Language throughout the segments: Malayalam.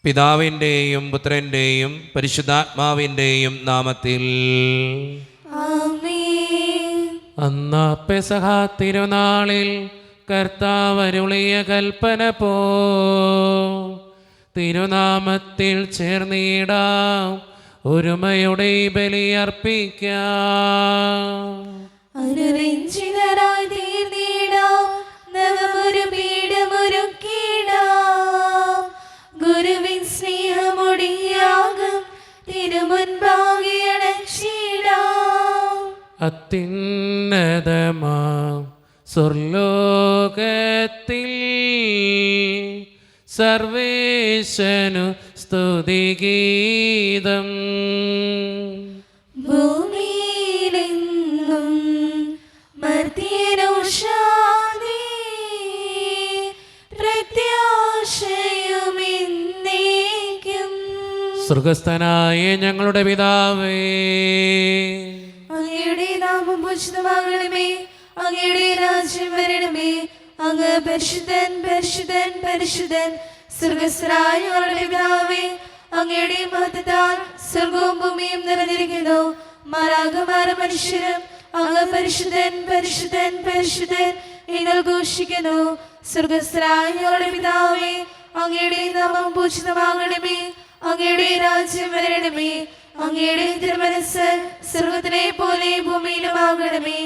പിതാവിൻ്റെയും പുത്രൻ്റെയും പരിശുദ്ധാത്മാവിൻ്റെയും നാമത്തിൽ ആമേൻ. അന്നാ പെസഹ തിരുനാളിൽ കർത്താവരുളിയ കൽപ്പന പോ തിരുനാമത്തിൽ ചേർന്നിടാം, ഒരുമയുടെ ബലിയർപ്പിക്കാം. അനുരഞ്ജിതരായി തീർന്നിടാം, നവമൊരു പീഠമൊരുക്കിടാം. ഗുരുവിൻ സ്നേഹമൊടിയാകും തിരുമുൻപാകെ അടച്ചിടാം. അത്യുന്നതമാം സ്വർലോകത്തിൽ സർവേശനു സ്തുതിഗീതം. ഭൂമിയിലെങ്ങും മർത്യനു ശാന്തി, പ്രത്യാശയുമെന്നേക്കും. സ്വർഗസ്ഥനായ ഞങ്ങളുടെ പിതാവേ, അങ്ങയുടെ നാമം പൂജിതമാകണമേ, അങ്ങയുടെ രാജ്യം വരണമേ. അങ്ങ് പരിശുദ്ധൻ പരിശുദ്ധൻ പരിശുദ്ധൻ. സ്വർഗസ്ഥനായ ഞങ്ങളുടെ പിതാവേ, അങ്ങയുടെ മഹത്വത്താൽ സ്വർഗവും ഭൂമിയും നിറഞ്ഞിരിക്കുന്നു. മാലാഖമാരും മനുഷ്യരും അങ്ങ് പരിശുദ്ധൻ പരിശുദ്ധൻ പരിശുദ്ധൻ എന്ന് ഘോഷിക്കുന്നു. സ്വർഗസ്ഥനായ ഞങ്ങളുടെ പിതാവേ, അങ്ങയുടെ നാമം പൂജിതമാകണമേ, അങ്ങയുടെ രാജ്യം വരണമേ. അങ്ങയുടെ തിരുമനസ്സ് സ്വർഗത്തിലെ പോലെ ഭൂമിയിലുമാകണമേ.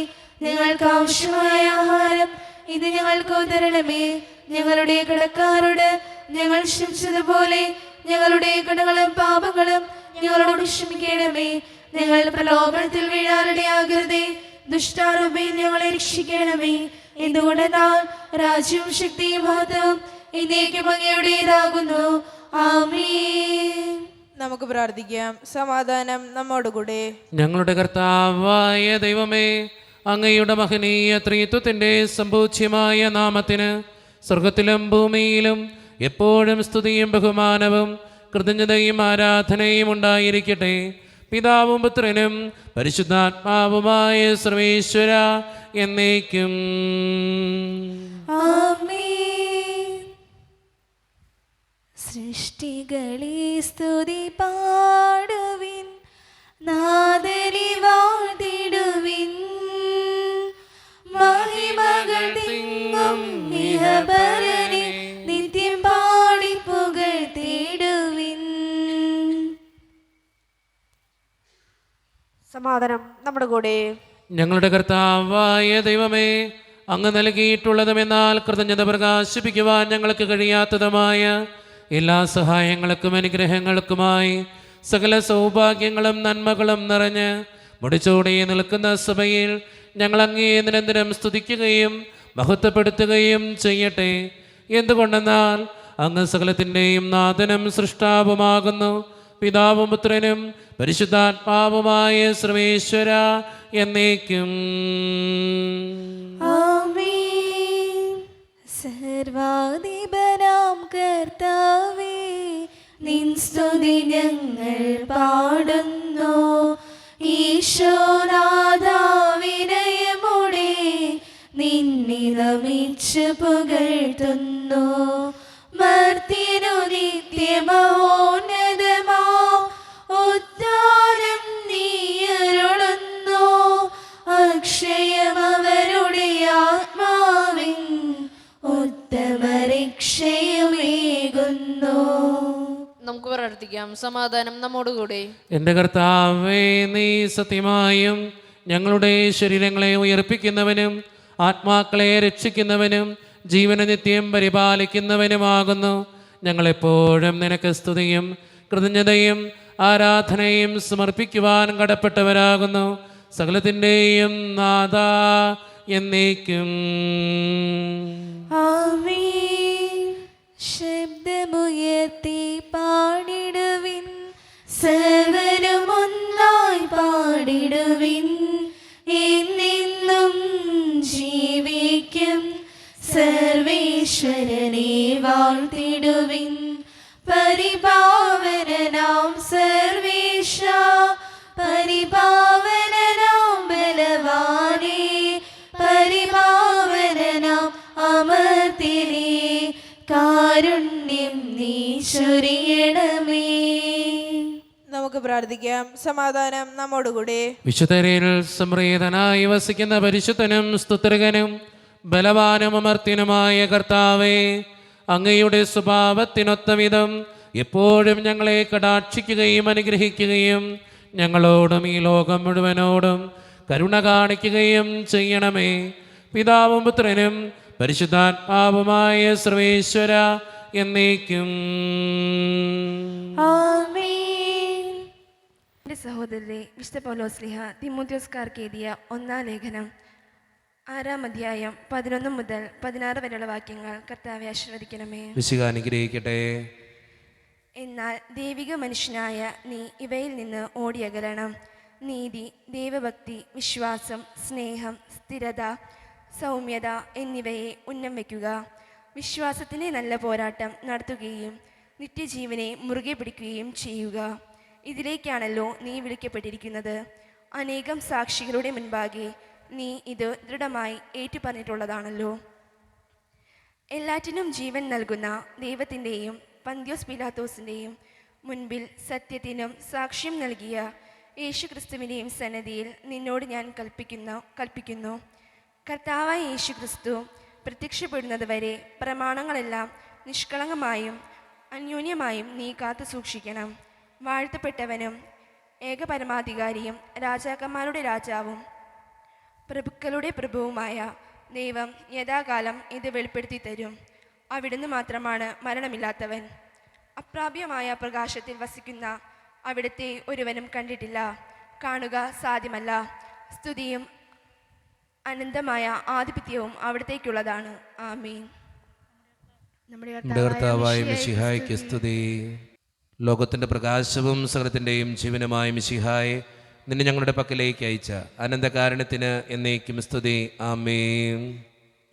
ഞങ്ങൾക്ക് ആവശ്യമായ ആഹാരം ഇത് ഞങ്ങൾക്ക് തരണമേ. ഞങ്ങളുടെ കടക്കാരോട് ഞങ്ങൾ ക്ഷമിച്ചതുപോലെ ഞങ്ങളുടെ കടങ്ങളും പാപങ്ങളും ഞങ്ങളോട് ക്ഷമിക്കണമേ. ഞങ്ങൾ പ്രലോഭനത്തിൽ വീഴാനിടയാകരുതേ, ദുഷ്ടാരൂപയിൽ ഞങ്ങളെ രക്ഷിക്കണമേ. എന്തുകൊണ്ടെന്നാൽ രാജ്യവും ശക്തിയും മഹത്വവും എന്നേക്കും അങ്ങയുടേതാകുന്നു. ആമേൻ. നമുക്ക് പ്രാർത്ഥിക്കാം. സമാധാനം നമ്മോടുകൂടെ. ഞങ്ങളുടെ കർത്താവായ ദൈവമേ, അങ്ങയുടെ മഹനീയ ത്രിത്വത്തിൻ്റെ സമ്പൂജ്യമായ നാമത്തിന് സ്വർഗത്തിലും ഭൂമിയിലും എപ്പോഴും സ്തുതിയും ബഹുമാനവും കൃതജ്ഞതയും ആരാധനയും ഉണ്ടായിരിക്കട്ടെ. പിതാവും പുത്രനും പരിശുദ്ധാത്മാവുമായ സർവേശ്വര എന്നേക്കും. ആമേൻ. സൃഷ്ടികളെ സ്തുതി പാടുവിൻ, നാദനെ വാഴ്ത്തിടുവിൻ. മഹിമകൾ തിങ്ങും ഇഹപരനെ നിത്യം പാടി പുകഴ്ത്തിടുവിൻ. സമാധാനം നമ്മുടെ കൂടെ. ഞങ്ങളുടെ കർത്താവായ ദൈവമേ, അങ്ങ് നൽകിയിട്ടുള്ളതുമെന്നാൽ കൃതജ്ഞത പ്രകാശിപ്പിക്കുവാൻ ഞങ്ങൾക്ക് കഴിയാത്തതുമായ എല്ലാ സഹായങ്ങൾക്കും അനുഗ്രഹങ്ങൾക്കുമായി സകല സൗഭാഗ്യങ്ങളും നന്മകളും നിറഞ്ഞ് മുടിച്ചോടി നിൽക്കുന്ന സഭയിൽ ഞങ്ങൾ അങ്ങേ നിരന്തരം സ്തുതിക്കുകയും മഹത്വപ്പെടുത്തുകയും ചെയ്യട്ടെ. എന്തുകൊണ്ടെന്നാൽ അങ്ങ് സകലത്തിൻ്റെയും നാഥനും സൃഷ്ടാവുമാകുന്നു. പിതാവും പുത്രനും പരിശുദ്ധാത്മാവുമായ സർവേശ്വര എന്നേക്കും. ആമേൻ. സർവാധിപനാം കർത്താവേ, നിൻ സ്തുതി ഞങ്ങൾ പാടുന്നു. ഈശോനാഥാവിനയമോടെ നിന്നെ നമിച്ച് പുകഴ്ത്തുന്നു. മർത്യനു നിത്യമഹോന്നതമാ ഉദ്ധാനം നീയരുളുന്നു. അക്ഷയം അവരുടെ ആത്മാവിൻ ഉത്തമരക്ഷയമേകുന്നു. നമുക്ക് പ്രാർത്ഥിക്കാം. സമാധാനം നമ്മോടുകൂടെ. എൻ്റെ കർത്താവേ, നീ സത്യമായും ഞങ്ങളുടെ ശരീരങ്ങളെ ഉയർപ്പിക്കുന്നവനും ആത്മാക്കളെ രക്ഷിക്കുന്നവനും ജീവനെ നിത്യം പരിപാലിക്കുന്നവനുമാകുന്നു. ഞങ്ങളെപ്പോഴും നിനക്ക് സ്തുതിയും കൃതജ്ഞതയും ആരാധനയും സമർപ്പിക്കുവാൻ കടപ്പെട്ടവരാകുന്നു. സകലത്തിൻ്റെയും നാഥ എന്നേക്കും. ആമേൻ. ശബ്ദമുയർത്തി പാടിടുവിൻ, സർവരും ഒന്നായി പാടിടുവിൻ. എന്നെന്നും ജീവിക്കും സർവേശ്വരനെ വാഴ്ത്തിടുവിൻ. പരിപാവനനാം സർവേശ, പരിപാവനനാം ബലവാനേ, പരിപാവനനാം അമർത്യനേ, കാരുണ്യം നീ ചൊരിയണമേ. നമുക്ക് പ്രാർത്ഥിക്കാം. സമാധാനം നമ്മോടുകൂടെ. വിശുദ്ധരിൽ സംപ്രീതനായി വസിക്കുന്ന പരിശുദ്ധനും സ്തുത്യർഹനും ബലവാനും അമർത്യനുമായ കർത്താവേ, അങ്ങയുടെ സ്വഭാവത്തിനൊത്ത വിധം എപ്പോഴും ഞങ്ങളെ കടാക്ഷിക്കുകയും അനുഗ്രഹിക്കുകയും ഞങ്ങളോടും ഈ ലോകം മുഴുവനോടും കരുണ കാണിക്കുകയും ചെയ്യണമേ. പിതാവും പുത്രനും പരിശുദ്ധാത്മാവുമായ സർവേശ്വര എന്നേക്കും. ആമേൻ. എൻ്റെ സഹോദരരെ, വിശുദ്ധ പൗലോസ്ലീഹ തിമോഥെയോസ്കാർക്ക് എഴുതിയ 1-ാം ലേഖനം 6-ാം അധ്യായം 11 മുതൽ 16 വരെയുള്ള വാക്യങ്ങൾ കർത്താവെ ആശീർവദിക്കണമേ. വിശുദ്ധ അനുഗ്രഹിക്കട്ടെ. എന്നാൽ ദൈവിക മനുഷ്യനായ നീ ഇവയിൽ നിന്ന് ഓടിയകലണം. നീതി, ദൈവഭക്തി, വിശ്വാസം, സ്നേഹം, സ്ഥിരത, സൗമ്യത എന്നിവയെ ഉന്നം വയ്ക്കുക. വിശ്വാസത്തിൻ്റെ നല്ല പോരാട്ടം നടത്തുകയും നിത്യജീവനെ മുറുകെ പിടിക്കുകയും ചെയ്യുക. ഇതിലേക്കാണല്ലോ നീ വിളിക്കപ്പെട്ടിരിക്കുന്നത്. അനേകം സാക്ഷികളുടെ മുൻപാകെ നീ ഇത് ദൃഢമായി ഏറ്റുപറഞ്ഞിട്ടുള്ളതാണല്ലോ. എല്ലാറ്റിനും ജീവൻ നൽകുന്ന ദൈവത്തിൻ്റെയും പന്ത്യോസ് പീലാത്തോസിൻ്റെയും മുൻപിൽ സത്യത്തിനും സാക്ഷ്യം നൽകിയ യേശുക്രിസ്തുവിൻ്റെയും സന്നദ്ധിയിൽ നിന്നോട് ഞാൻ കൽപ്പിക്കുന്നു. കർത്താവായ യേശുക്രിസ്തു പ്രത്യക്ഷപ്പെടുന്നത് വരെ പ്രമാണങ്ങളെല്ലാം നിഷ്കളങ്കമായും അന്യോന്യമായും നീ കാത്തു സൂക്ഷിക്കണം. വാഴ്ത്തപ്പെട്ടവനും ഏകപരമാധികാരിയും രാജാക്കന്മാരുടെ രാജാവും പ്രഭുക്കളുടെ പ്രഭുവുമായ ദൈവം യഥാകാലം ഇത് വെളിപ്പെടുത്തി തരും. അവിടുന്ന് മാത്രമാണ് മരണമില്ലാത്തവൻ. അപ്രാപ്യമായ പ്രകാശത്തിൽ വസിക്കുന്ന അവിടുത്തെ ഒരുവനും കണ്ടിട്ടില്ല, കാണുക സാധ്യമല്ല. സ്തുതിയും അനന്തമായ ആധിപത്യവും അവിടത്തേക്കുള്ളതാണ്. ആമേൻ. നമ്മുടെ കർത്താവായ മിശിഹായ്ക്ക് സ്തുതി. ലോകത്തിൻ്റെ പ്രകാശവും സകലത്തിൻ്റെയും ജീവനുമായ മിശിഹായെ നിന്നെ ഞങ്ങളുടെ പക്കലേക്ക് അയച്ച അനന്തകാരണത്തിന് എന്നേക്കും സ്തുതി. ആമേൻ.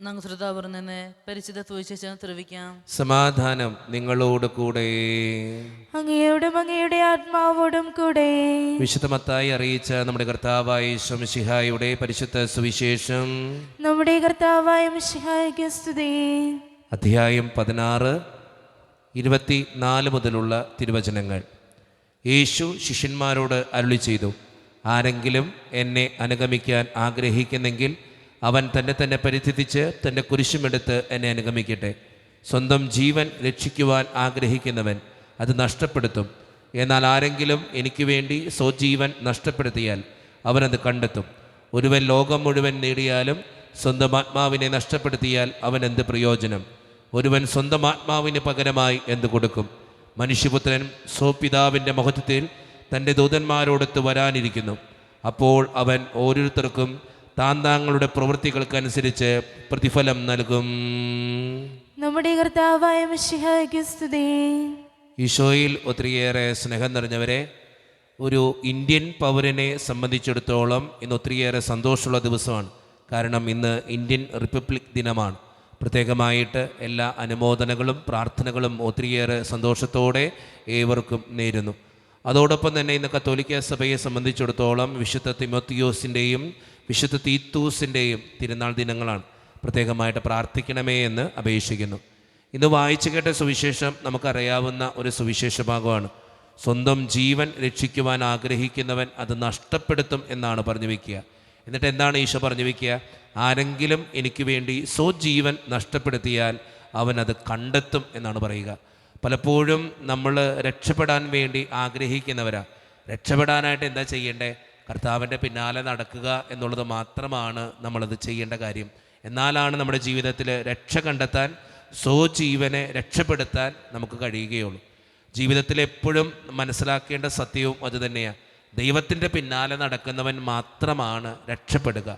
നമുക്ക് ശ്രദ്ധാപൂർവം തന്നെ പരിശുദ്ധ സുവിശേഷം ശ്രവിക്കാം. സമാധാനം നിങ്ങളോട് കൂടെ. അങ്ങയോടും അങ്ങയുടെ ആത്മാവോടും കൂടെ. വിശുദ്ധ മത്തായി അറിയിച്ച നമ്മുടെ കർത്താവായ യേശു മിശിഹായുടെ പരിശുദ്ധ സുവിശേഷം. നമ്മുടെ കർത്താവായ മിശിഹായ്ക്ക് സ്തുതി. അധ്യായം 16, 24 മുതലുള്ള തിരുവചനങ്ങൾ. യേശു ശിഷ്യന്മാരോട് അരുളി ചെയ്തു, ആരെങ്കിലും എന്നെ അനുഗമിക്കാൻ ആഗ്രഹിക്കുന്നെങ്കിൽ അവൻ തന്നെ പരിത്യജിച്ച് തൻ്റെ കുരിശുമെടുത്ത് എന്നെ അനുഗമിക്കട്ടെ. സ്വന്തം ജീവൻ രക്ഷിക്കുവാൻ ആഗ്രഹിക്കുന്നവൻ അത് നഷ്ടപ്പെടുത്തും. എന്നാൽ ആരെങ്കിലും എനിക്ക് വേണ്ടി സ്വജീവൻ നഷ്ടപ്പെടുത്തിയാൽ അവനത് കണ്ടെത്തും. ഒരുവൻ ലോകം മുഴുവൻ നേടിയാലും സ്വന്തം ആത്മാവിനെ നഷ്ടപ്പെടുത്തിയാൽ അവൻ എന്ത് പ്രയോജനം? ഒരുവൻ സ്വന്തം ആത്മാവിന് പകരമായി എന്ത് കൊടുക്കും? മനുഷ്യപുത്രൻ സ്വപിതാവിൻ്റെ മഹത്വത്തിൽ തൻ്റെ ദൂതന്മാരോടൊത്ത് വരാനിരിക്കുന്നു. അപ്പോൾ അവൻ ഓരോരുത്തർക്കും താന്താങ്ങളുടെ പ്രവൃത്തികൾക്കനുസരിച്ച് പ്രതിഫലം നൽകും. നമ്മുടെ കർത്താവായ മിശിഹായ്ക്ക് സ്തുതി. ഈശോയിൽ ഒത്തിരിയേറെ സ്നേഹം നിറഞ്ഞവരെ, ഒരു ഇന്ത്യൻ പൗരനെ സംബന്ധിച്ചിടത്തോളം ഇന്ന് ഒത്തിരിയേറെ സന്തോഷമുള്ള ദിവസമാണ്. കാരണം ഇന്ന് ഇന്ത്യൻ റിപ്പബ്ലിക് ദിനമാണ്. പ്രത്യേകമായിട്ട് എല്ലാ അനുമോദനങ്ങളും പ്രാർത്ഥനകളും ഒത്തിരിയേറെ സന്തോഷത്തോടെ ഏവർക്കും നേരുന്നു. അതോടൊപ്പം തന്നെ ഇന്ന് കത്തോലിക്ക സഭയെ സംബന്ധിച്ചിടത്തോളം വിശുദ്ധ തിമോത്തിയോസിൻ്റെയും വിശുദ്ധ തീത്തൂസിൻ്റെയും തിരുനാൾ ദിനങ്ങളാണ്. പ്രത്യേകമായിട്ട് പ്രാർത്ഥിക്കണമേ എന്ന് അപേക്ഷിക്കുന്നു. ഇന്ന് വായിച്ചു കേട്ട സുവിശേഷം നമുക്കറിയാവുന്ന ഒരു സുവിശേഷ ഭാഗമാണ്. സ്വന്തം ജീവൻ രക്ഷിക്കുവാൻ ആഗ്രഹിക്കുന്നവൻ അത് നഷ്ടപ്പെടുത്തും എന്നാണ് പറഞ്ഞു വയ്ക്കുക. എന്നിട്ട് എന്താണ് ഈശോ പറഞ്ഞു വയ്ക്കുക? ആരെങ്കിലും എനിക്ക് വേണ്ടി സ്വജീവൻ നഷ്ടപ്പെടുത്തിയാൽ അവൻ അത് കണ്ടെത്തും എന്നാണ് പറയുക. പലപ്പോഴും നമ്മൾ രക്ഷപ്പെടാൻ വേണ്ടി ആഗ്രഹിക്കുന്നവരാ. രക്ഷപ്പെടാനായിട്ട് എന്താ ചെയ്യേണ്ടേ? കർത്താവിൻ്റെ പിന്നാലെ നടക്കുക എന്നുള്ളത് മാത്രമാണ് നമ്മളത് ചെയ്യേണ്ട കാര്യം. എന്നാലാണ് നമ്മുടെ ജീവിതത്തിൽ രക്ഷ കണ്ടെത്താൻ, സ്വജീവനെ രക്ഷപ്പെടുത്താൻ നമുക്ക് കഴിയുകയുള്ളൂ. ജീവിതത്തിൽ എപ്പോഴും മനസ്സിലാക്കേണ്ട സത്യവും അതുതന്നെയാണ്. ദൈവത്തിൻ്റെ പിന്നാലെ നടക്കുന്നവൻ മാത്രമാണ് രക്ഷപ്പെടുക.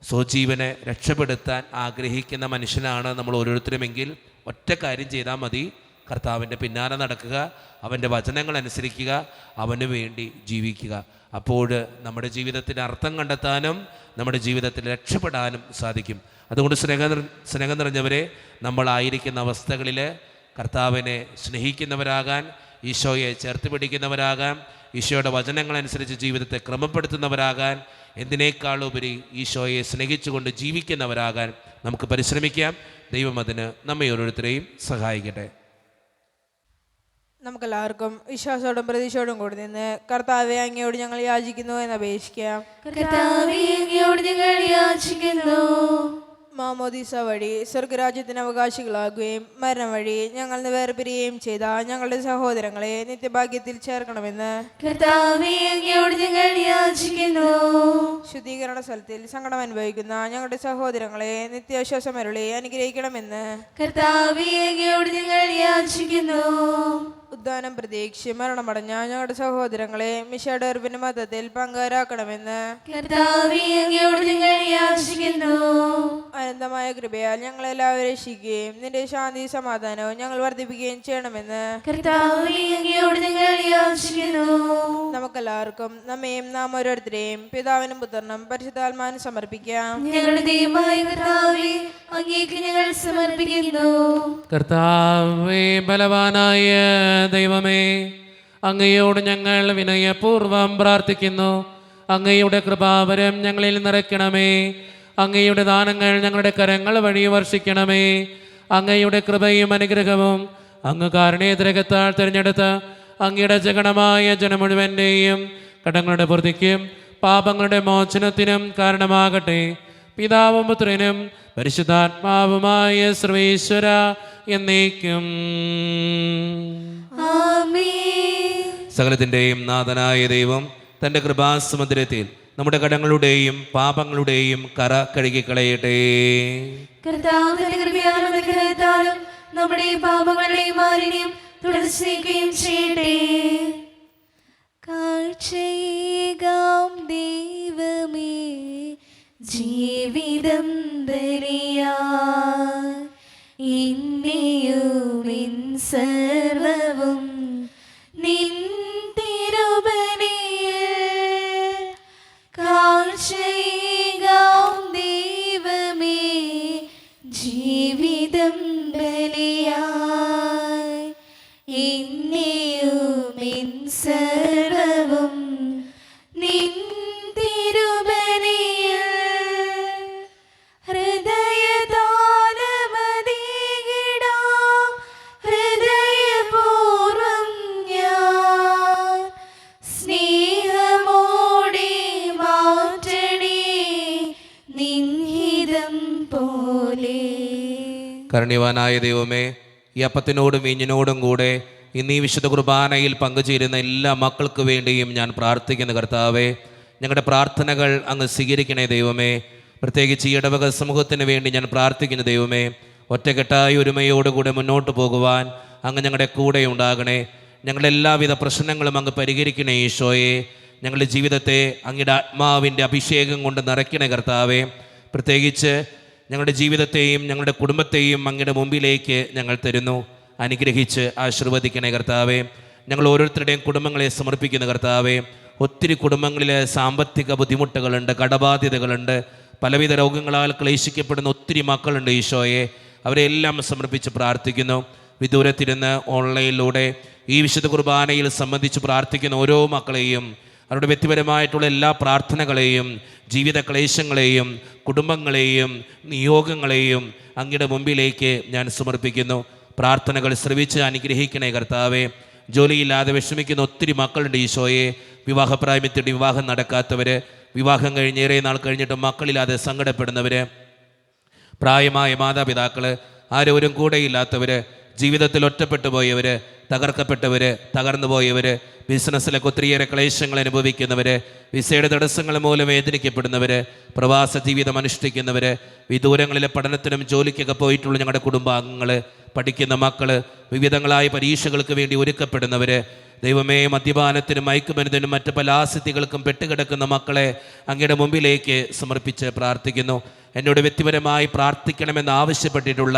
സ്വജീവനെ രക്ഷപ്പെടുത്താൻ ആഗ്രഹിക്കുന്ന മനുഷ്യനാണ് നമ്മൾ ഓരോരുത്തരുമെങ്കിൽ ഒറ്റ കാര്യം ചെയ്താൽ മതി: കർത്താവിൻ്റെ പിന്നാലെ നടക്കുക, അവൻ്റെ വചനങ്ങൾ അനുസരിക്കുക, അവന് വേണ്ടി ജീവിക്കുക. അപ്പോൾ നമ്മുടെ ജീവിതത്തിന് അർത്ഥം കണ്ടെത്താനും നമ്മുടെ ജീവിതത്തിൽ രക്ഷപ്പെടാനും സാധിക്കും. അതുകൊണ്ട് സ്നേഹം നിറഞ്ഞവരെ, നമ്മളായിരിക്കുന്ന അവസ്ഥകളിൽ കർത്താവിനെ സ്നേഹിക്കുന്നവരാകാൻ, ഈശോയെ ചേർത്ത് പിടിക്കുന്നവരാകാൻ, ഈശോയുടെ വചനങ്ങളനുസരിച്ച് ജീവിതത്തെ ക്രമപ്പെടുത്തുന്നവരാകാൻ, എന്തിനേക്കാളുപരി ഈശോയെ സ്നേഹിച്ചുകൊണ്ട് ജീവിക്കുന്നവരാകാൻ നമുക്ക് പരിശ്രമിക്കാം. ദൈവം അതിന് നമ്മെ ഓരോരുത്തരെയും സഹായിക്കട്ടെ. നമുക്കെല്ലാവർക്കും വിശ്വാസത്തോടും പ്രതീക്ഷയോടും കൂടി നിന്ന് കർത്താവെ അങ്ങയോട് ഞങ്ങൾ യാചിക്കുന്നു എന്ന് അപേക്ഷിക്കാം. കർത്താവേ, അങ്ങയോട് ഞങ്ങൾ യാചിക്കുന്നു. മാമോദീസ വഴി സ്വർഗരാജ്യത്തിന് അവകാശികളാകുകയും മരണം വഴി ഞങ്ങൾ നിന്ന് വേർപിരിയുകയും ചെയ്ത ഞങ്ങളുടെ സഹോദരങ്ങളെ നിത്യഭാഗ്യത്തിൽ ചേർക്കണമെന്ന് കർത്താവേ, അങ്ങയോട് ഞങ്ങൾ യാചിക്കുന്നു. ശുദ്ധീകരണ സ്ഥലത്തിൽ സങ്കടം അനുഭവിക്കുന്ന ഞങ്ങളുടെ സഹോദരങ്ങളെ നിത്യാശ്വാസം അരുളി അനുഗ്രഹിക്കണമെന്ന് കർത്താവേ, അങ്ങയോട് ഞങ്ങൾ യാചിക്കുന്നു. ഉദ്ധാനം പ്രതീക്ഷിച്ച് മരണമടഞ്ഞ ഞങ്ങളുടെ സഹോദരങ്ങളെ മിശയുടെ ഉറപ്പിന്റെ മതത്തിൽ പങ്കാരാക്കണമെന്ന് കർത്താവേ, അങ്ങയോട് ഞങ്ങൾ യാചിക്കുന്നു. അനന്തമായ കൃപയാൽ ഞങ്ങളെല്ലാവരും രക്ഷിക്കുകയും നിന്റെ ശാന്തി സമാധാനവും ഞങ്ങൾ വർദ്ധിപ്പിക്കുകയും ചെയ്യണമെന്ന് കർത്താവേ, അങ്ങയോട് ഞങ്ങൾ യാചിക്കുന്നു. നമുക്കെല്ലാവർക്കും നമ്മയും നാം ഓരോരുത്തരെയും പിതാവിനും പുത്രനും പരിശുദ്ധാത്മാവിനും സമർപ്പിക്കാം. ഞങ്ങളുടെ ദൈവമായ കർത്താവേ, അങ്ങേക്ക് ഞങ്ങൾ സമർപ്പിക്കുന്നു. കർത്താവേ, ബലവാനായ ദൈവമേ, അങ്ങയോട് ഞങ്ങൾ വിനയപൂർവം പ്രാർത്ഥിക്കുന്നു. അങ്ങയുടെ കൃപാവരം ഞങ്ങളിൽ നിറയ്ക്കണമേ. അങ്ങയുടെ ദാനങ്ങൾ ഞങ്ങളുടെ കരങ്ങൾ വഴി വർഷിക്കണമേ. അങ്ങയുടെ കൃപയും അനുഗ്രഹവും അങ്ങ് കാരുണ്യതിരകത്താൽ തിരഞ്ഞെടുത്ത അങ്ങയുടെ ജഗണമായ ജനം മുഴുവൻ്റെയും കടങ്ങളുടെ പൂർത്തിക്കും പാപങ്ങളുടെ മോചനത്തിനും കാരണമാകട്ടെ. പിതാവും പുത്രനും പരിശുദ്ധാത്മാവുമായ സർവേശ്വര എന്നേക്കും. ആമേൻ. സകലത്തിൻ്റെയും നാഥനായ ദൈവം തൻ്റെ കൃപാസമുദ്രത്തിൽ നമ്മുടെ കടങ്ങളുടെയും പാപങ്ങളുടെയും കറ കഴുകിക്കളയട്ടെ. കർത്താവ് തന്റെ കൃപയാലും അനുഗ്രഹത്താലും നമ്മുടെ പാപങ്ങളുടെയും മാലിന്യം തുടർച്ചയ്ക്കുകയും ചെയ്യട്ടെ. കാഴ്ചയേകാം ദൈവമേ, ജീവിതം ബലിയാൽ എന്നെയും എൻ സർവ്വവും നിൻ തിരുബലിയിൽ കാഴ്ചയേകാം ദൈവമേ, ജീവിതം ബലിയാൽ എന്നെയും എൻ സർവ്വവും നിൻ തിരുബലിയിൽ ഹൃദയതാലമതീകിടാം ഹൃദയപൂർവം ഞാൻ സ്നേഹമോടെ മാറ്റണേ നിൻഹിതം പോലെ. കരുണ്യവാനായ ദൈവമേ, ഈ അപ്പത്തിനോടും വീഞ്ഞിനോടും കൂടെ ഇന്ന് ഈ വിശുദ്ധ കുർബാനയിൽ പങ്കുചേരുന്ന എല്ലാ മക്കൾക്ക് വേണ്ടിയും ഞാൻ പ്രാർത്ഥിക്കുന്ന കർത്താവേ, ഞങ്ങളുടെ പ്രാർത്ഥനകൾ അങ്ങ് സ്വീകരിക്കണേ ദൈവമേ. പ്രത്യേകിച്ച് ഈ ഇടവക സമൂഹത്തിന് വേണ്ടി ഞാൻ പ്രാർത്ഥിക്കുന്ന ദൈവമേ, ഒറ്റക്കെട്ടായ ഒരുമയോടുകൂടെ മുന്നോട്ട് പോകുവാൻ അങ്ങ് ഞങ്ങളുടെ കൂടെ ഉണ്ടാകണേ. ഞങ്ങളുടെ എല്ലാവിധ പ്രശ്നങ്ങളും അങ്ങ് പരിഹരിക്കണേ ഈശോയെ. ഞങ്ങളുടെ ജീവിതത്തെ അങ്ങയുടെ ആത്മാവിൻ്റെ അഭിഷേകം കൊണ്ട് നിറയ്ക്കണേ കർത്താവേ. പ്രത്യേകിച്ച് ഞങ്ങളുടെ ജീവിതത്തെയും ഞങ്ങളുടെ കുടുംബത്തെയും അങ്ങയുടെ മുമ്പിലേക്ക് ഞങ്ങൾ തരുന്നു. അനുഗ്രഹിച്ച് ആശീർവദിക്കണേ കർത്താവേ. ഞങ്ങൾ ഓരോരുത്തരുടെയും കുടുംബങ്ങളെ സമർപ്പിക്കുന്ന കർത്താവേ. ഒത്തിരി കുടുംബങ്ങളിൽ സാമ്പത്തിക ബുദ്ധിമുട്ടുകളുണ്ട്, കടബാധ്യതകളുണ്ട്, പലവിധ രോഗങ്ങളാൽ ക്ലേശിക്കപ്പെടുന്ന ഒത്തിരി മക്കളുണ്ട് ഈശോയെ. അവരെല്ലാം സമർപ്പിച്ച് പ്രാർത്ഥിക്കുന്നു. വിദൂരത്തിരുന്ന് ഓൺലൈനിലൂടെ ഈ വിശുദ്ധ കുർബാനയിൽ സംബന്ധിച്ച് പ്രാർത്ഥിക്കുന്ന ഓരോ മക്കളെയും, അവരുടെ വ്യക്തിപരമായിട്ടുള്ള എല്ലാ പ്രാർത്ഥനകളെയും, ജീവിത ക്ലേശങ്ങളെയും, കുടുംബങ്ങളെയും നിയോഗങ്ങളെയും അങ്ങയുടെ മുമ്പിലേക്ക് ഞാൻ സമർപ്പിക്കുന്നു. പ്രാർത്ഥനകൾ ശ്രവിച്ച് അനുഗ്രഹിക്കണേ കർത്താവേ. ജോലിയില്ലാതെ വിഷമിക്കുന്ന ഒത്തിരി മക്കളുണ്ട് ഈശോയെ. വിവാഹപ്രായമെത്തിയിട്ട് വിവാഹം നടക്കാത്തവർ, വിവാഹം കഴിഞ്ഞേറെ നാൾ കഴിഞ്ഞിട്ട് മക്കളില്ലാതെ സങ്കടപ്പെടുന്നവർ, പ്രായമായ മാതാപിതാക്കൾ, ആരോരും കൂടെയില്ലാത്തവർ, ജീവിതത്തിൽ ഒറ്റപ്പെട്ടു പോയവർ, തകർക്കപ്പെട്ടവർ, തകർന്നു പോയവർ, ബിസിനസ്സിലൊക്കെ ഒത്തിരിയേറെ ക്ലേശങ്ങൾ അനുഭവിക്കുന്നവർ, വിസയുടെ തടസ്സങ്ങൾ മൂലം വേദനിക്കപ്പെടുന്നവർ, പ്രവാസ ജീവിതം അനുഷ്ഠിക്കുന്നവർ, വിദൂരങ്ങളിലെ പഠനത്തിനും ജോലിക്കൊക്കെ പോയിട്ടുള്ള ഞങ്ങളുടെ കുടുംബാംഗങ്ങൾ, പഠിക്കുന്ന മക്കൾ, വിവിധങ്ങളായ പരീക്ഷകൾക്ക് വേണ്ടി ഒരുക്കപ്പെടുന്നവർ, ദൈവമേ, മദ്യപാനത്തിനും മയക്കുമരുന്നിനും മറ്റ് പല ആസക്തികൾക്കും പെട്ടുകിടക്കുന്ന മക്കളെ അങ്ങയുടെ മുമ്പിലേക്ക് സമർപ്പിച്ച് പ്രാർത്ഥിക്കുന്നു. എന്നോട് വ്യക്തിപരമായി പ്രാർത്ഥിക്കണമെന്ന് ആവശ്യപ്പെട്ടിട്ടുള്ള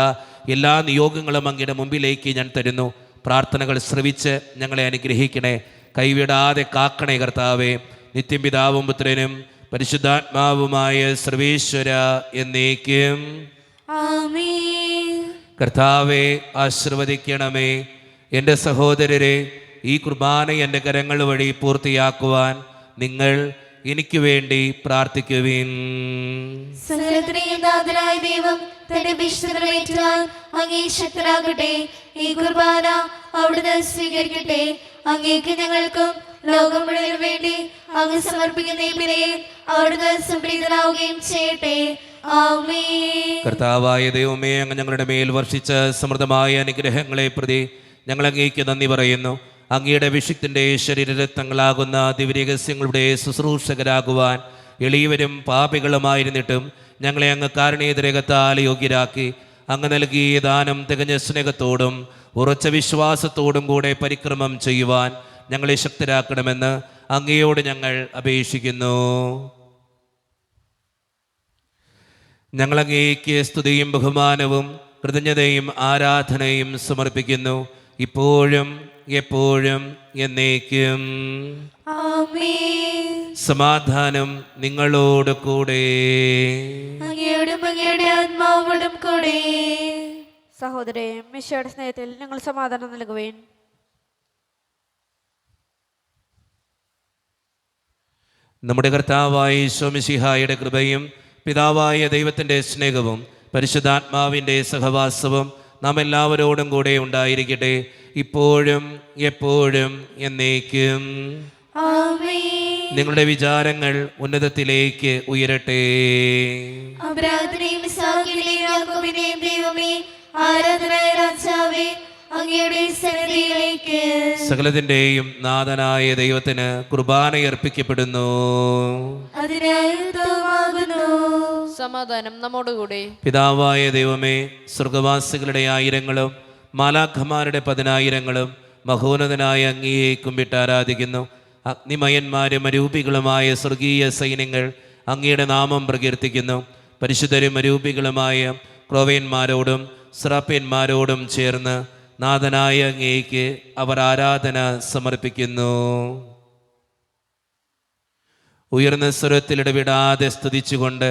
എല്ലാ നിയോഗങ്ങളും അങ്ങയുടെ മുമ്പിലേക്ക് ഞാൻ തരുന്നു. പ്രാർത്ഥനകൾ ശ്രവിച്ച് ഞങ്ങളെ അനുഗ്രഹിക്കണേ, കൈവിടാതെ കാക്കണേ കർത്താവേ. നിത്യം പിതാവും പുത്രനും പരിശുദ്ധാത്മാവുമായ സർവേശ്വര എന്നേക്കും. ആമേൻ. കർത്താവെ ആശീർവദിക്കണമേ. എൻ്റെ സഹോദരരെ, ഈ കുർബാന എൻ്റെ കരങ്ങൾ വഴി പൂർത്തിയാക്കുവാൻ നിങ്ങൾ എനിക്ക് വേണ്ടി പ്രാർത്ഥിക്കുവിൻ. സകലത്തിനെയും നാഥനായ ദൈവം തന്റെ വിശുദ്ധമേറ്റുവാൻ അങ്ങേ ശക്തനാകട്ടെ. ഈ കുർബാന അവിടുന്ന് സ്വീകരിക്കട്ടെ. അങ്ങേക്ക് ഞങ്ങൾക്കും ലോകം മുഴുവനും വേണ്ടി അങ്ങ് സമർപ്പിക്കുന്ന ഈ ബലിയിൽ അവിടുന്ന് സംപ്രീതനാവുകയും ചെയ്യട്ടെ. ആമേൻ. കർത്താവായ ദൈവമേ, അങ്ങ് ഞങ്ങളുടെ മേൽ വർഷിച്ച സമൃദ്ധമായ അനുഗ്രഹങ്ങളെ പ്രതി ഞങ്ങൾ അങ്ങേക്ക് നന്ദി പറയുന്നു. അങ്ങയുടെ വിശുദ്ധൻ്റെ ശരീരരത്നങ്ങളാകുന്ന ദിവ്യരഹസ്യങ്ങളുടെ ശുശ്രൂഷകരാകുവാൻ എളിയവരും പാപികളുമായിരുന്നിട്ടും ഞങ്ങളെ അങ്ങ് കാരുണ്യരകത്താൽ യോഗ്യരാക്കി. അങ്ങ് നൽകിയ ദാനം തികഞ്ഞ സ്നേഹത്തോടും ഉറച്ച വിശ്വാസത്തോടും കൂടെ പരിക്രമം ചെയ്യുവാൻ ഞങ്ങളെ ശക്തരാക്കണമെന്ന് അങ്ങയോട് ഞങ്ങൾ അപേക്ഷിക്കുന്നു. ഞങ്ങൾ അങ്ങേക്ക് സ്തുതിയും ബഹുമാനവും കൃതജ്ഞതയും ആരാധനയും സമർപ്പിക്കുന്നു, ഇപ്പോഴും എപ്പോഴും എന്നേക്കും. ആമേൻ. സമാധാനം നിങ്ങളോട് കൂടെ. അങ്ങയോടും അങ്ങയുടെ ആത്മാവോടും കൂടെ. സഹോദരേ, മിശിഹായുടെ സ്നേഹത്തിൽ ഞങ്ങൾ സമാധാനം നൽകുവേൻ. നമ്മുടെ കർത്താവായ ഈശോ മിശിഹായുടെ കൃപയും പിതാവായ ദൈവത്തിൻ്റെ സ്നേഹവും പരിശുദ്ധാത്മാവിൻ്റെ സഹവാസവും നാം എല്ലാവരോടും കൂടെ ഉണ്ടായിരിക്കട്ടെ, ഇപ്പോഴും എപ്പോഴും എന്നേക്കും. ആമേൻ. നിങ്ങളുടെ വിചാരങ്ങൾ ഉന്നതത്തിലേക്ക് ഉയരട്ടെ. അബ്രാഹത്തിനെയും ഇസ്ഹാക്കിനെയും യാക്കോബിനെയും ദൈവമേ, ആരാധനായ രാജാവേ, അങ്ങയുടെ സന്നിധിയിലേക്ക് സകലത്തിൻ്റെയും നാഥനായ ദൈവത്തിന് കുർബാനയർപ്പിക്കപ്പെടുന്നു. അതിനായുക്തമാകുന്നു. സമാധാനം നമ്മോടുകൂടെ. പിതാവായ ദൈവമേ, സ്വർഗവാസികളുടെ ആയിരങ്ങളും മാലാഖമാരുടെ 10,000ങ്ങളും മഹോന്നതനായ അങ്ങയെ കുമ്പിട്ട് ആരാധിക്കുന്നു. അഗ്നിമയന്മാരും അരൂപികളുമായ സ്വർഗീയ സൈന്യങ്ങൾ അങ്ങയുടെ നാമം പ്രകീർത്തിക്കുന്നു. പരിശുദ്ധരും അരൂപികളുമായ ക്രോവേന്മാരോടും സ്രാപ്യന്മാരോടും ചേർന്ന് നാഥനായ അങ്ങേക്ക് അവർ ആരാധന സമർപ്പിക്കുന്നു. ഉയർന്ന സ്വരത്തിൽ ഇടവിടാതെ സ്തുതിച്ചുകൊണ്ട്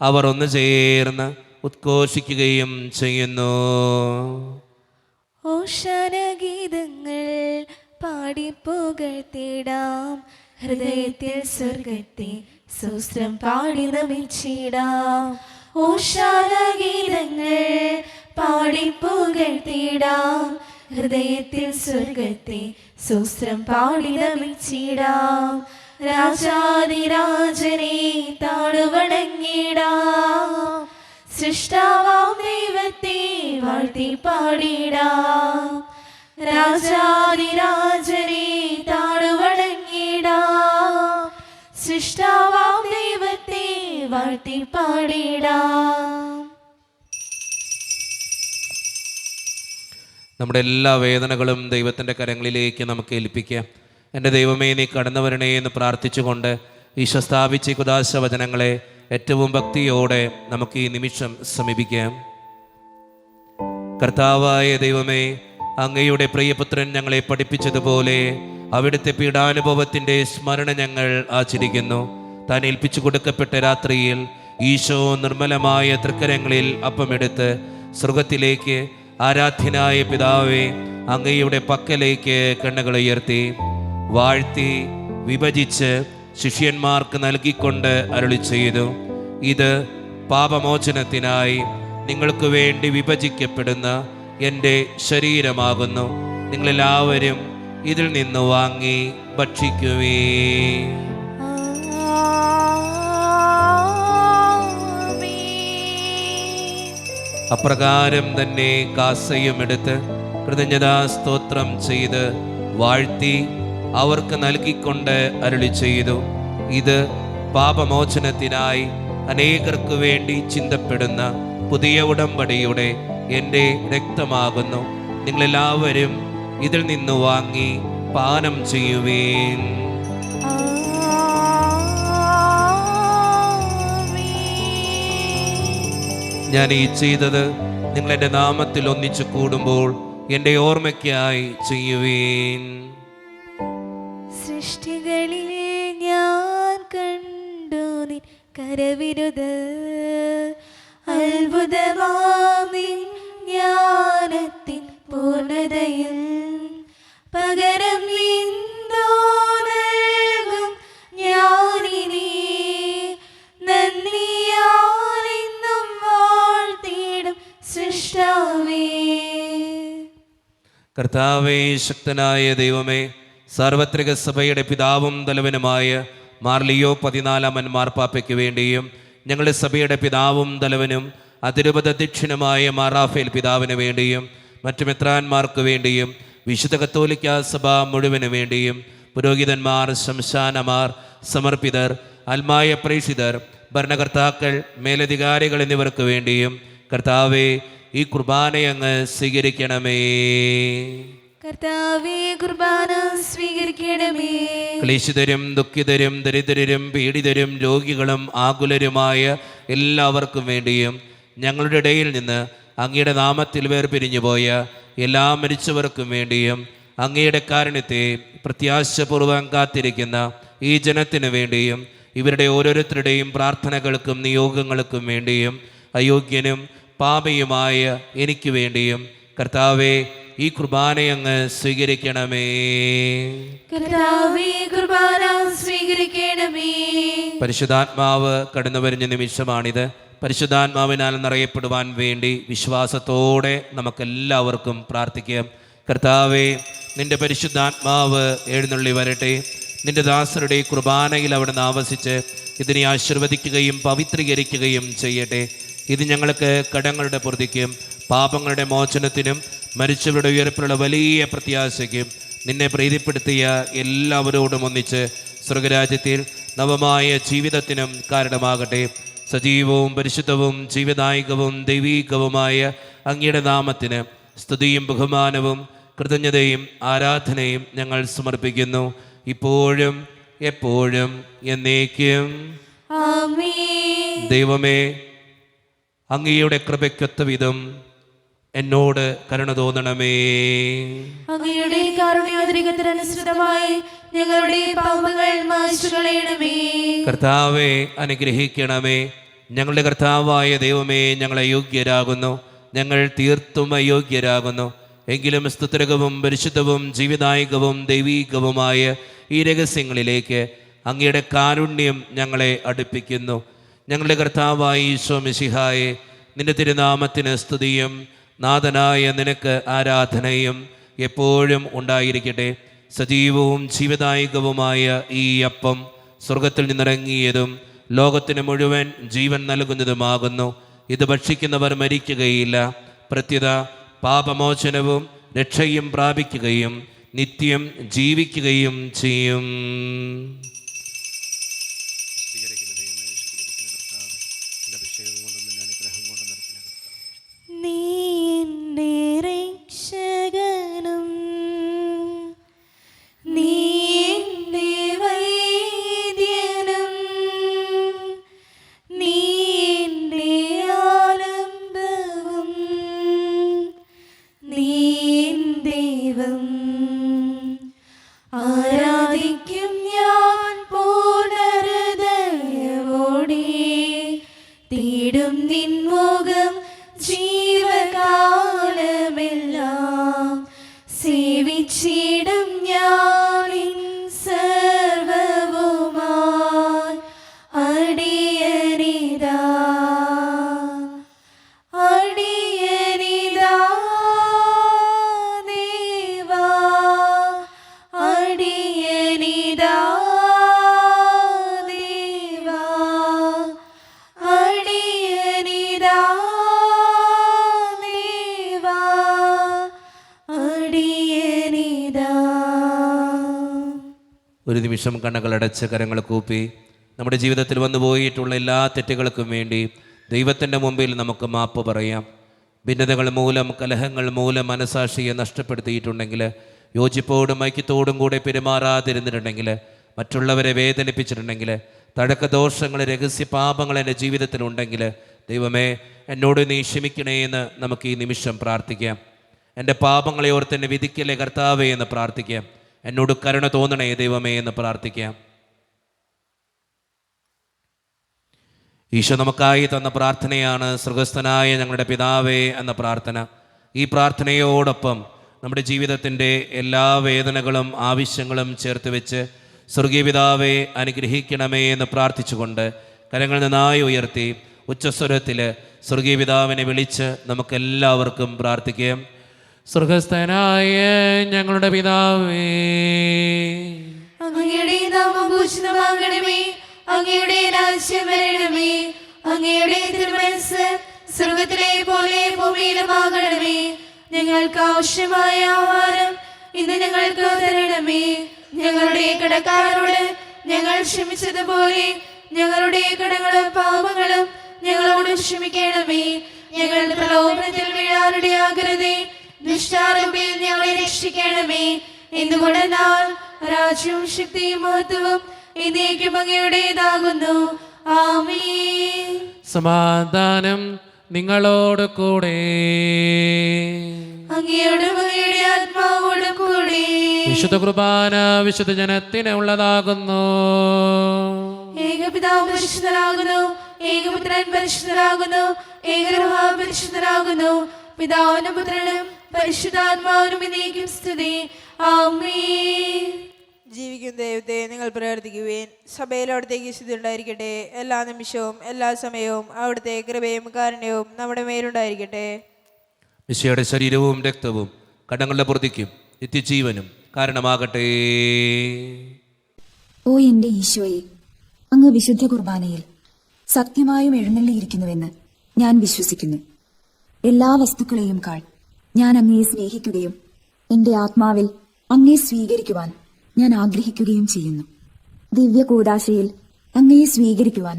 അവർ ഒന്ന് ചേർന്ന് ഉദ്ഘോഷിക്കുകയും ചെയ്യുന്നു. ഓശാന ഗീതങ്ങൾ പാടിപ്പുകഴ്ത്തിടാം, ഹൃദയത്തിൽ സ്വർഗത്തെ സുസ്ത്രം പാടി നമിച്ചിടാം. ഓശാന ഗീതങ്ങൾ പാടിപ്പുകഴ്ത്തിടാം, ഹൃദയത്തിൽ സ്വർഗത്തെ സുസ്ത്രം പാടി നമിച്ചിടാം. രാജാതിരാജനെ താണുവണങ്ങിടാം, സൃഷ്ടാവാം ദൈവത്തെ വാഴ്ത്തി പാടിടാം. രാജാതിരാജനെ താണുവണങ്ങിടാം, സൃഷ്ടാവാം ദൈവത്തെ വാഴ്ത്തി പാടിടാം. നമ്മുടെ എല്ലാ വേദനകളും ദൈവത്തിൻ്റെ കരങ്ങളിലേക്ക് നമുക്ക് ഏൽപ്പിക്കാം. എൻ്റെ ദൈവമേ, നീ കടന്നു വരണേ എന്ന് പ്രാർത്ഥിച്ചുകൊണ്ട് ഈശോ സ്ഥാപിച്ച കുദാശ വചനങ്ങളെ ഏറ്റവും ഭക്തിയോടെ നമുക്ക് ഈ നിമിഷം സമീപിക്കാം. കർത്താവായ ദൈവമേ, അങ്ങയുടെ പ്രിയപുത്രൻ ഞങ്ങളെ പഠിപ്പിച്ചതുപോലെ അവിടുത്തെ പീഡാനുഭവത്തിൻ്റെ സ്മരണ ഞങ്ങൾ ആചരിക്കുന്നു. താൻ ഏൽപ്പിച്ചു കൊടുക്കപ്പെട്ട രാത്രിയിൽ ഈശോ നിർമ്മലമായ തൃക്കരങ്ങളിൽ അപ്പമെടുത്ത് സ്വർഗത്തിലേക്ക് ആരാധ്യനായ പിതാവേ അങ്ങയുടെ പക്കലേക്ക് കണ്ണുകൾ ഉയർത്തി വാഴ്ത്തി വിഭജിച്ച് ശിഷ്യന്മാർക്ക് നൽകിക്കൊണ്ട് അരുളി ചെയ്തു, ഇത് പാപമോചനത്തിനായി നിങ്ങൾക്ക് വേണ്ടി വിഭജിക്കപ്പെടുന്ന എൻ്റെ ശരീരമാകുന്നു. നിങ്ങളെല്ലാവരും ഇതിൽ നിന്ന് വാങ്ങി ഭക്ഷിക്കുവേ. അപ്രകാരം തന്നെ കാസയും എടുത്ത് കൃതജ്ഞതാ സ്തോത്രം ചെയ്ത് വാഴ്ത്തി അവർക്ക് നൽകിക്കൊണ്ട് അരുളി ചെയ്തു, ഇത് പാപമോചനത്തിനായി അനേകർക്ക് വേണ്ടി ചിന്തപ്പെടുന്ന പുതിയ ഉടമ്പടിയുടെ എൻ്റെ രക്തമാകുന്നു. നിങ്ങളെല്ലാവരും ഇതിൽ നിന്ന് വാങ്ങി പാനം ചെയ്യുവേൻ. ഞാൻ ഈ ചെയ്തത് നിങ്ങൾ എൻ്റെ നാമത്തിൽ ഒന്നിച്ചു കൂടുമ്പോൾ എൻ്റെ ഓർമ്മയ്ക്കായി ചെയ്യുവേൻ. സൃഷ്ടികളിൽ ഞാൻ കണ്ടു നിൻ കരവിരുത്, അത്ഭുതമാം നിൻ ജ്ഞാനത്തിൻ പൂർണ്ണതയിൽ പകരം എന്തോ നൽകും ഞാനിനി കർത്താവേ, ശക്തനായ ദൈവമേ, സാർവത്രിക സഭയുടെ പിതാവും തലവനുമായ മാർ ലിയോ 14 മാർപ്പാപ്പയ്ക്ക് വേണ്ടിയും ഞങ്ങളുടെ സഭയുടെ പിതാവും തലവനും അതിരൂപത അധ്യക്ഷനുമായ മാർ റാഫേൽ പിതാവിന് വേണ്ടിയും മറ്റു മെത്രാന്മാർക്ക് വേണ്ടിയും വിശുദ്ധ കത്തോലിക്ക സഭ മുഴുവന് വേണ്ടിയും പുരോഹിതന്മാർ, ശംശാനമാർ, സമർപ്പിതർ, ആത്മായ പ്രേക്ഷിതർ, ഭരണകർത്താക്കൾ, മേലധികാരികൾ എന്നിവർക്ക് വേണ്ടിയും കർത്താവേ, ഈ കുർബാനയങ്ങ് സ്വീകരിക്കണമേ. കർത്താവേ, കുർബാന സ്വീകരിക്കണമേ. ക്ലേശിതരും ദുഃഖിതരും ദരിദ്രരും പീഡിതരും രോഗികളും ആകുലരുമായ എല്ലാവർക്കും വേണ്ടിയും ഞങ്ങളുടെ ഇടയിൽ നിന്ന് അങ്ങയുടെ നാമത്തിൽ വേർപിരിഞ്ഞുപോയ എല്ലാ മരിച്ചവർക്കും വേണ്ടിയും അങ്ങയുടെ കാരുണ്യത്തെ പ്രത്യാശപൂർവ്വം കാത്തിരിക്കുന്ന ഈ ജനത്തിനു വേണ്ടിയും ഇവരുടെ ഓരോരുത്തരുടെയും പ്രാർത്ഥനകൾക്കും നിയോഗങ്ങൾക്കും വേണ്ടിയും അയോഗ്യനും പാപിയുമായ എനിക്ക് വേണ്ടിയും കർത്താവേ, ഈ കുർബാനയങ്ങ് സ്വീകരിക്കണമേ. കർത്താവേ, കുർബാന സ്വീകരിക്കണമേ. പരിശുദ്ധാത്മാവ് കടന്നു വരുന്ന നിമിഷമാണിത്. പരിശുദ്ധാത്മാവിനാൽ നിറയപ്പെടുവാൻ വേണ്ടി വിശ്വാസത്തോടെ നമുക്കെല്ലാവർക്കും പ്രാർത്ഥിക്കാം. കർത്താവേ, നിന്റെ പരിശുദ്ധാത്മാവ് എഴുന്നള്ളി വരട്ടെ. നിന്റെ ദാസരുടെ കുർബാനയിൽ അവിടുന്ന് ആവസിച്ച് ഇതിനെ ആശീർവദിക്കുകയും പവിത്രീകരിക്കുകയും ചെയ്യട്ടെ. ഇത് ഞങ്ങൾക്ക് കടങ്ങളുടെ പൊറുതിക്കും പാപങ്ങളുടെ മോചനത്തിനും മരിച്ചവരുടെ ഉയർപ്പിലുള്ള വലിയ പ്രത്യാശയ്ക്കും നിന്നെ പ്രീതിപ്പെടുത്തിയ എല്ലാവരോടും ഒന്നിച്ച് സ്വർഗരാജ്യത്തിൽ നവമായ ജീവിതത്തിനും കാരണമാകട്ടെ. സജീവവും പരിശുദ്ധവും ജീവദായകവും ദൈവീകവുമായ അങ്ങയുടെ നാമത്തിന് സ്തുതിയും ബഹുമാനവും കൃതജ്ഞതയും ആരാധനയും ഞങ്ങൾ സമർപ്പിക്കുന്നു, ഇപ്പോഴും എപ്പോഴും എന്നേക്കും. ആമേൻ. ദൈവമേ, അങ്ങയുടെ കൃപയ്ക്കൊത്ത വിധം എന്നോട് കരുണ തോന്നണമേ. അങ്ങയുടെ കാരുണ്യോദ്രികത്തിനനുസൃതമായി ഞങ്ങളുടെ പാപങ്ങൾ മായ്ച്ചു കളയണമേ. കർത്താവെ, അനുഗ്രഹിക്കണമേ. ഞങ്ങളുടെ കർത്താവായ ദൈവമേ, ഞങ്ങൾ അയോഗ്യരാകുന്നു, ഞങ്ങൾ തീർത്തും അയോഗ്യരാകുന്നു. എങ്കിലും സ്തുതിരകവും പരിശുദ്ധവും ജീവദായകവും ദൈവീകവുമായ ഈ രഹസ്യങ്ങളിലേക്ക് അങ്ങയുടെ കാരുണ്യം ഞങ്ങളെ അടുപ്പിക്കുന്നു. ഞങ്ങളുടെ കർത്താവായ ഈശോ മിശിഹായെ, നിന്റെ തിരുനാമത്തിന് സ്തുതിയും നാഥനായ നിനക്ക് ആരാധനയും എപ്പോഴും ഉണ്ടായിരിക്കട്ടെ. സജീവവും ജീവദായകവുമായ ഈ അപ്പം സ്വർഗത്തിൽ നിന്നിറങ്ങിയതും ലോകത്തിന് മുഴുവൻ ജീവൻ നൽകുന്നതുമാകുന്നു. ഇത് ഭക്ഷിക്കുന്നവർ മരിക്കുകയില്ല, പ്രത്യുത പാപമോചനവും രക്ഷയും പ്രാപിക്കുകയും നിത്യം ജീവിക്കുകയും ചെയ്യും. നീ എന്റെ രക്ഷകനും നീ എന്റെ വൈദ്യനും നീ എന്റെ ആലംബവും നീ എൻ ദൈവം. ആരാധിക്കും ഞാൻ പൂർണ്ണഹൃദയമോടെ, തേടും നിൻ മുഖം ജീവകാലമെല്ലാം, സേവിച്ചിടും ഞാനിൻ സർവവുമായി. അടിയനിതാ അടിയനിതാ ദേവാ, അടിയനിതാ ദേവാ, അടിയനിതാ ദേവാ, അടിയനിതാ. ഒരു നിമിഷം കണ്ണുകളടച്ച് കരങ്ങൾ കൂപ്പി നമ്മുടെ ജീവിതത്തിൽ വന്നു പോയിട്ടുള്ള എല്ലാ തെറ്റുകൾക്കും വേണ്ടി ദൈവത്തിൻ്റെ മുമ്പിൽ നമുക്ക് മാപ്പ് പറയാം. ഭിന്നതകൾ മൂലം, കലഹങ്ങൾ മൂലം മനസാക്ഷിയെ നഷ്ടപ്പെടുത്തിയിട്ടുണ്ടെങ്കിൽ, യോജിപ്പോടും ഐക്യത്തോടും കൂടെ പെരുമാറാതിരുന്നിട്ടുണ്ടെങ്കിൽ, മറ്റുള്ളവരെ വേദനിപ്പിച്ചിട്ടുണ്ടെങ്കിൽ, തഴക്കദോഷങ്ങൾ, രഹസ്യ പാപങ്ങൾ എൻ്റെ ജീവിതത്തിലുണ്ടെങ്കിൽ, ദൈവമേ എന്നോട് നീ ക്ഷമിക്കണേ എന്ന് നമുക്ക് ഈ നിമിഷം പ്രാർത്ഥിക്കാം. എൻ്റെ പാപങ്ങളെ ഓർത്ത് എന്നെ വിധിക്കലേ കർത്താവേ എന്ന് പ്രാർത്ഥിക്കാം. എന്നോട് കരുണ തോന്നണേ ദൈവമേ എന്ന് പ്രാർത്ഥിക്കാം. ഈശോ നമുക്കായി തന്ന പ്രാർത്ഥനയാണ് സ്വർഗസ്ഥനായ ഞങ്ങളുടെ പിതാവേ എന്ന പ്രാർത്ഥന. ഈ പ്രാർത്ഥനയോടൊപ്പം നമ്മുടെ ജീവിതത്തിൻ്റെ എല്ലാ വേദനകളും ആവശ്യങ്ങളും ചേർത്ത് വെച്ച് സ്വർഗീയ പിതാവേ അനുഗ്രഹിക്കണമേ എന്ന് പ്രാർത്ഥിച്ചുകൊണ്ട് കരങ്ങൾ നന്നായി ഉയർത്തി ഉച്ചസ്വരത്തിൽ സ്വർഗീയ പിതാവിനെ വിളിച്ച് നമുക്കെല്ലാവർക്കും പ്രാർത്ഥിക്കാം. സ്വർഗസ്ഥനായ ഞങ്ങളുടെ പിതാവേ, അങ്ങയുടെ നാമം പൂജിതമാകണമേ. അങ്ങയുടെ രാജ്യം വരണമേ. അങ്ങയുടെ തിരുമനസ്സ് സ്വർഗത്തിലെ പോലെ ഭൂമിയിലുമാകണമേ. ഞങ്ങൾക്ക് ആവശ്യമായ ആഹാരം ഇന്ന് ഞങ്ങൾക്ക് തരണമേ. ഞങ്ങളുടെ കടക്കാരോട് ഞങ്ങൾ ക്ഷമിച്ചതുപോലെ ഞങ്ങളുടെ കടങ്ങളും പാപങ്ങളും ഞങ്ങളോട് ക്ഷമിക്കണമേ. ഞങ്ങളുടെ പ്രലോഭനത്തിൽ വീഴാനിടയാകരുതേ. ദുഷ്ടാരൂപിൽ ഞങ്ങളെ രക്ഷിക്കണമേ. എന്തുകൊണ്ടെന്നാൽ രാജ്യവും ശക്തിയും മഹത്വവും എന്നേക്കും അങ്ങയുടേതാകുന്നു. ആമേൻ. സമാധാനം നിങ്ങളോട് കൂടെ. അങ്ങയോടും അങ്ങയുടെ ആത്മാവോടും കൂടെ. വിശുദ്ധ കുർബാന വിശുദ്ധ ജനത്തിന് ഉള്ളതാകുന്നു. ഏകപിതാവ് പരിശുദ്ധനാകുന്നു. ഏകപുത്രൻ പരിശുദ്ധനാകുന്നു. ഏകരൂഹ പരിശുദ്ധനാകുന്നു. പിതാവിനും പുത്രനും പരിശുദ്ധാത്മാവിനും എന്നേക്കും സ്തുതി. ആമേൻ. ജീവിക്കുന്ന ദൈവത്തെ നിങ്ങൾ പ്രാർത്ഥിക്കുവേൻ. സഭയിൽ അവിടുത്തേക്ക് സ്ഥിതി ഉണ്ടായിരിക്കട്ടെ. എല്ലാ നിമിഷവും എല്ലാ സമയവും അവിടുത്തെ കൃപയും കാരുണ്യവും നമ്മുടെ മേലുണ്ടായിരിക്കട്ടെ. മിശിയുടെ ശരീരവും രക്തവും കടങ്ങളുടെ പ്രതിക്കും നിത്യജീവനും കാരണമാകട്ടെ. ഓ എൻ്റെ ഈശോയെ, അങ്ങ് വിശുദ്ധ കുർബാനയിൽ സത്യമായും എഴുന്നള്ളിയിരിക്കുന്നുവെന്ന് ഞാൻ വിശ്വസിക്കുന്നു. എല്ലാ വസ്തുക്കളെയും കാൾ ഞാൻ അങ്ങയെ സ്നേഹിക്കുകയും എൻ്റെ ആത്മാവിൽ അങ്ങയെ സ്വീകരിക്കുവാൻ ഞാൻ ആഗ്രഹിക്കുകയും ചെയ്യുന്നു. ദിവ്യ കൂദാശയിൽ അങ്ങയെ സ്വീകരിക്കുവാൻ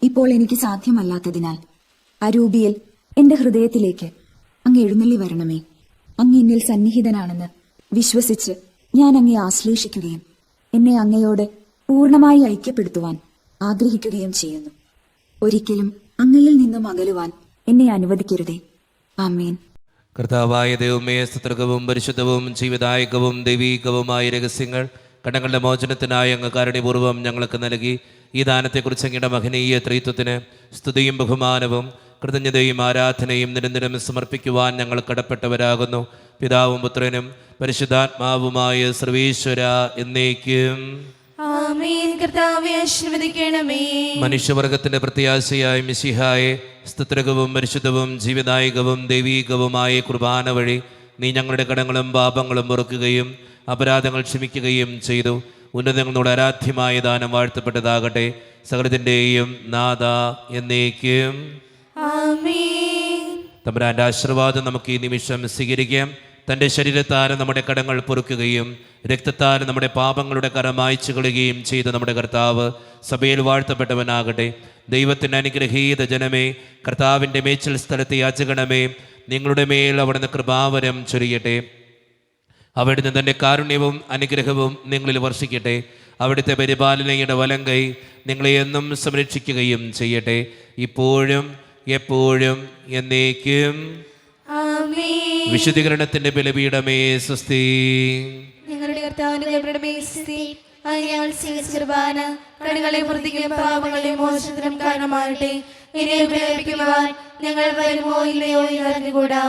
ഇപ്പോൾ എനിക്ക് സാധ്യമല്ലാത്തതിനാൽ അരൂപിയിൽ എൻ്റെ ഹൃദയത്തിലേക്ക് അങ്ങ് എഴുന്നള്ളി വരണമേ. അങ്ങ് എന്നിൽ സന്നിഹിതനാണെന്ന് വിശ്വസിച്ച് ഞാൻ അങ്ങയെ ആശ്ലേഷിക്കുകയും എന്നെ അങ്ങയോട് പൂർണ്ണമായി ഐക്യപ്പെടുത്തുവാൻ ആഗ്രഹിക്കുകയും ചെയ്യുന്നു. ഒരിക്കലും അങ്ങയിൽ നിന്നും അകലുവാൻ എന്നെ അനുവദിക്കരുതേ. ആമേൻ. കർത്താവായ ദൈവമേ, സ്തുത്യർഹവും പരിശുദ്ധവും ജീവദായകവും ദൈവീകവുമായ രഹസ്യങ്ങൾ കടങ്ങളുടെ മോചനത്തിനായി അങ്ങ് കാരുണ്യപൂർവ്വം ഞങ്ങൾക്ക് നൽകി. ഈ ദാനത്തെക്കുറിച്ച് അങ്ങയുടെ മഹനീയ ത്രിത്വത്തിന് സ്തുതിയും ബഹുമാനവും കൃതജ്ഞതയും ആരാധനയും നിരന്തരം സമർപ്പിക്കുവാൻ ഞങ്ങൾ കടപ്പെട്ടവരാകുന്നു. പിതാവും പുത്രനും പരിശുദ്ധാത്മാവുമായ സർവീശ്വര എന്നേക്കും ആമേൻ. കർത്താവേ ആശീർവദിക്കണമേ. മനുഷ്യവർഗത്തിന്റെ പ്രത്യാശയായ മിശിഹായെ, സ്തുത്യർഹവും പരിശുദ്ധവും ജീവദായകവും ദൈവീകവുമായ കുർബാന വഴി നീ ഞങ്ങളുടെ കടങ്ങളും പാപങ്ങളും പൊറുക്കുകയും അപരാധങ്ങൾ ക്ഷമിക്കുകയും ചെയ്തു. ഉന്നതങ്ങളോട് ആരാധ്യമായ ദാനം വാഴ്ത്തപ്പെട്ടതാകട്ടെ. സകലത്തിൻ്റെയും നാഥ എന്നേക്കും ആമേൻ. തമ്പുരാന്റെ ആശീർവാദം നമുക്ക് ഈ നിമിഷം സ്വീകരിക്കാം. തൻ്റെ ശരീരത്താൽ നമ്മുടെ കടങ്ങൾ പൊറുക്കുകയും രക്തത്താൽ നമ്മുടെ പാപങ്ങളുടെ കര മായ്ച്ചു കളയുകയും ചെയ്ത നമ്മുടെ കർത്താവ് സഭയിൽ വാഴ്ത്തപ്പെട്ടവനാകട്ടെ. ദൈവത്തിൻ്റെ അനുഗ്രഹീത ജനമേ, കർത്താവിൻ്റെ മേച്ചിൽ സ്ഥലത്ത് യാചകണമേ. നിങ്ങളുടെ മേൽ അവിടുന്ന് കൃപാവരം ചൊരിയട്ടെ. അവിടുന്ന് തൻ്റെ കാരുണ്യവും അനുഗ്രഹവും നിങ്ങളിൽ വർഷിക്കട്ടെ. അവിടുത്തെ പരിപാലനയുടെ വലങ്കൈ നിങ്ങളെ എന്നും സംരക്ഷിക്കുകയും ചെയ്യട്ടെ, ഇപ്പോഴും എപ്പോഴും എന്നേക്കും. ആമേൻ. വിശുദ്ധീകരണത്തിന്റെ ബലിപീഠമേ സ്വസ്തി. ഞങ്ങളുടെ കർത്താവിന്റെ സ്തുതി. ഞങ്ങൾ സ്വീകരിച്ച കുർബാന കടങ്ങളെ വൃത്തിക്കും പാപങ്ങളെ മോചനത്തിനും കാരണമാകട്ടെ. ഇനി ഉപയോഗിക്കുവാൻ ഞങ്ങൾ വരുമോ ഇല്ലയോ എന്ന് അറിഞ്ഞുകൂടാ.